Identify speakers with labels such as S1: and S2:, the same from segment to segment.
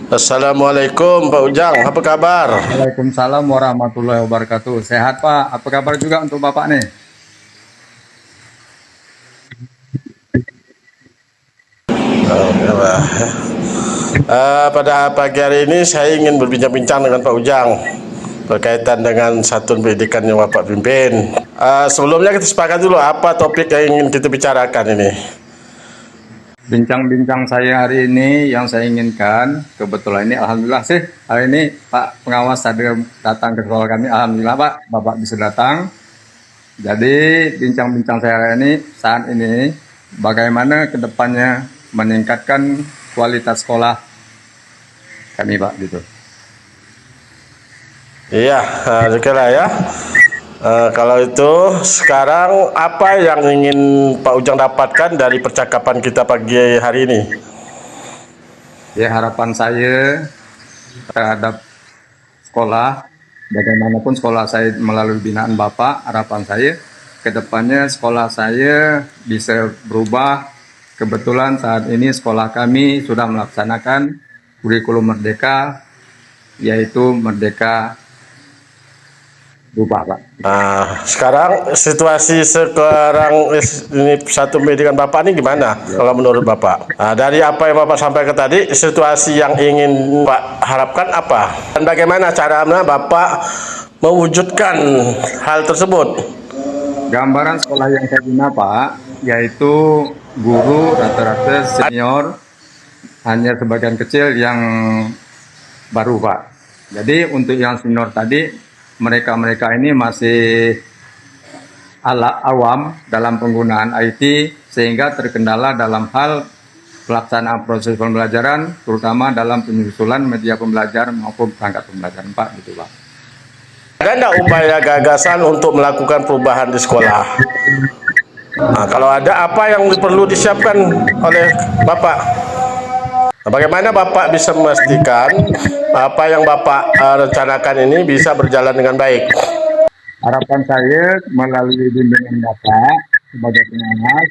S1: Assalamualaikum Pak Ujang, apa kabar?
S2: Waalaikumsalam warahmatullahi wabarakatuh. Sehat Pak, apa kabar juga untuk Bapak nih?
S1: Pada pagi hari ini saya ingin berbincang-bincang dengan Pak Ujang berkaitan dengan satuan pendidikan yang Bapak pimpin. Sebelumnya kita sepakat dulu apa topik yang ingin kita bicarakan ini.
S2: Bincang-bincang saya hari ini yang saya inginkan, kebetulan ini Alhamdulillah sih, hari ini Pak pengawas datang ke sekolah kami, Alhamdulillah Pak, Bapak bisa datang. Jadi bincang-bincang saya hari ini, saat ini, bagaimana ke depannya meningkatkan kualitas sekolah kami Pak, gitu.
S1: Iya, okelah ya. Kalau itu sekarang apa yang ingin Pak Ujang dapatkan dari percakapan kita pagi hari ini?
S2: Ya harapan saya terhadap sekolah, bagaimanapun sekolah saya melalui binaan Bapak, harapan saya ke depannya sekolah saya bisa berubah. Kebetulan saat ini sekolah kami sudah melaksanakan kurikulum Merdeka, yaitu Merdeka berubah, Pak.
S1: Sekarang situasi sekarang ini satu pendidikan Bapak ini gimana kalau menurut Bapak? Dari apa yang Bapak sampaikan tadi, situasi yang ingin Pak harapkan apa? Dan bagaimana caranya Bapak mewujudkan hal tersebut?
S2: Gambaran sekolah yang saya guna, Pak, yaitu guru rata-rata senior, hanya sebagian kecil yang baru, Pak. Jadi untuk yang senior tadi, mereka-mereka ini masih awam dalam penggunaan IT, sehingga terkendala dalam hal pelaksanaan proses pembelajaran, terutama dalam penyusunan media pembelajaran maupun perangkat pembelajaran, Pak, gitu, Pak.
S1: Ada tidak upaya gagasan untuk melakukan perubahan di sekolah? Kalau ada, apa yang perlu disiapkan oleh Bapak? Bagaimana Bapak bisa memastikan apa yang Bapak rencanakan ini bisa berjalan dengan baik?
S2: Harapan saya melalui bimbingan Bapak sebagai pengawas,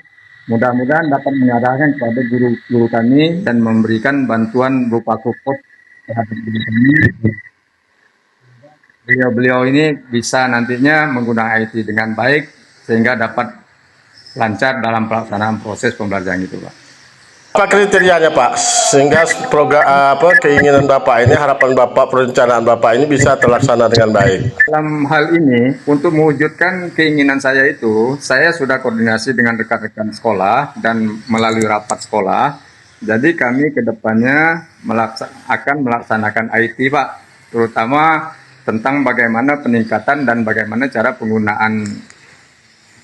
S2: mudah-mudahan dapat mengarahkan kepada guru-guru kami dan memberikan bantuan berupa support terhadap guru kami. Beliau-beliau ini bisa nantinya menggunakan IT dengan baik sehingga dapat lancar dalam pelaksanaan proses pembelajaran itu, Pak.
S1: Apa kriterianya Pak sehingga program keinginan Bapak ini, harapan Bapak, perencanaan Bapak ini bisa terlaksana dengan baik?
S2: Dalam hal ini, untuk mewujudkan keinginan saya itu, saya sudah koordinasi dengan rekan-rekan sekolah dan melalui rapat sekolah. Jadi kami ke depannya akan melaksanakan IT, Pak, terutama tentang bagaimana peningkatan dan bagaimana cara penggunaan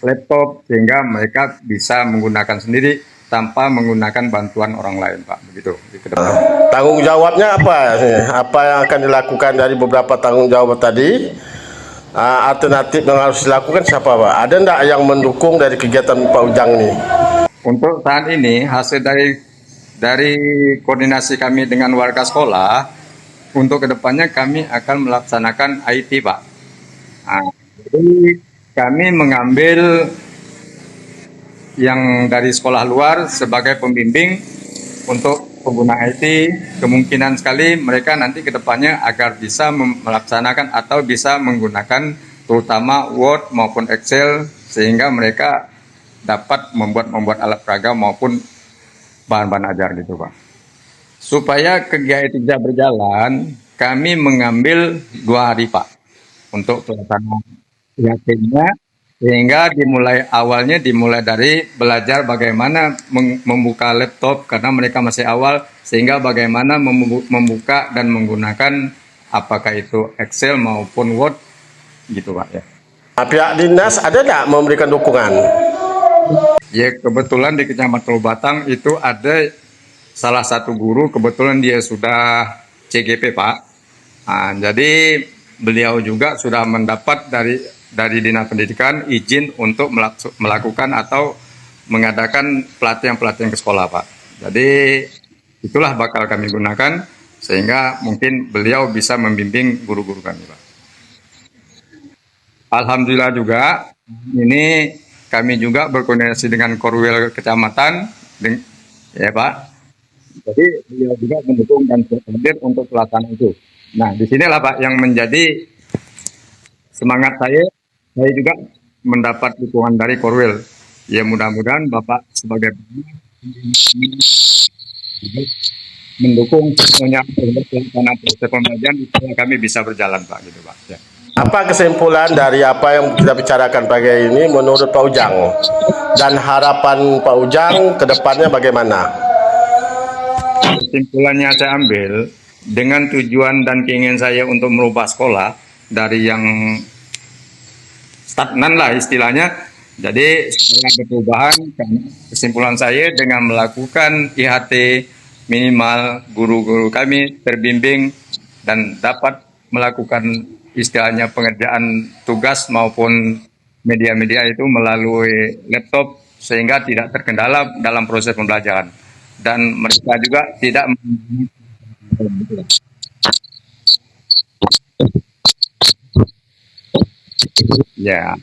S2: laptop sehingga mereka bisa menggunakan sendiri tanpa menggunakan bantuan orang lain, Pak. Begitu di ke depan.
S1: Tanggung jawabnya apa? Apa yang akan dilakukan dari beberapa tanggung jawab tadi? Alternatif yang harus dilakukan siapa Pak? Ada enggak yang mendukung dari kegiatan Pak Ujang ini?
S2: Untuk saat ini hasil dari koordinasi kami dengan warga sekolah, untuk kedepannya kami akan melaksanakan IT, Pak. Jadi kami mengambil yang dari sekolah luar sebagai pembimbing untuk pengguna IT. Kemungkinan sekali mereka nanti kedepannya agar bisa melaksanakan atau bisa menggunakan terutama Word maupun Excel sehingga mereka dapat membuat alat peraga maupun bahan-bahan ajar gitu, Pak. Supaya kegiatan itu bisa berjalan, kami mengambil 2 hari, Pak, untuk pelaksanaan IHT-nya, sehingga dimulai dari belajar bagaimana membuka laptop karena mereka masih awal, sehingga bagaimana membuka dan menggunakan apakah itu Excel maupun Word gitu, Pak, ya.
S1: Pihak dinas ada enggak memberikan dukungan?
S2: Ya kebetulan di Kecamatan Batang itu ada salah satu guru, kebetulan dia sudah CGP, Pak. Jadi beliau juga sudah mendapat dari Dinas Pendidikan izin untuk melakukan atau mengadakan pelatihan-pelatihan ke sekolah, Pak. Jadi itulah bakal kami gunakan sehingga mungkin beliau bisa membimbing guru-guru kami, Pak. Alhamdulillah juga ini kami juga berkoordinasi dengan Korwil Kecamatan, ya Pak. Jadi beliau juga mendukung dan hadir untuk pelaksanaan itu. Nah, disinilah Pak yang menjadi semangat saya juga mendapat dukungan dari Korwil. Ya mudah-mudahan Bapak sebagai mendukung semuanya untuk pelaksanaan proses pembelajaran supaya kami bisa berjalan Pak gitu Pak. Ya.
S1: Apa kesimpulan dari apa yang kita bicarakan pagi ini menurut Pak Ujang? Dan harapan Pak Ujang ke depannya bagaimana?
S2: Kesimpulannya saya ambil dengan tujuan dan keinginan saya untuk merubah sekolah dari yang stagnan lah istilahnya. Jadi setelah ada perubahan, kesimpulan saya dengan melakukan IHT minimal guru-guru kami terbimbing dan dapat melakukan istilahnya pengerjaan tugas maupun media-media itu melalui laptop sehingga tidak terkendala dalam proses pembelajaran dan mereka juga tidak ya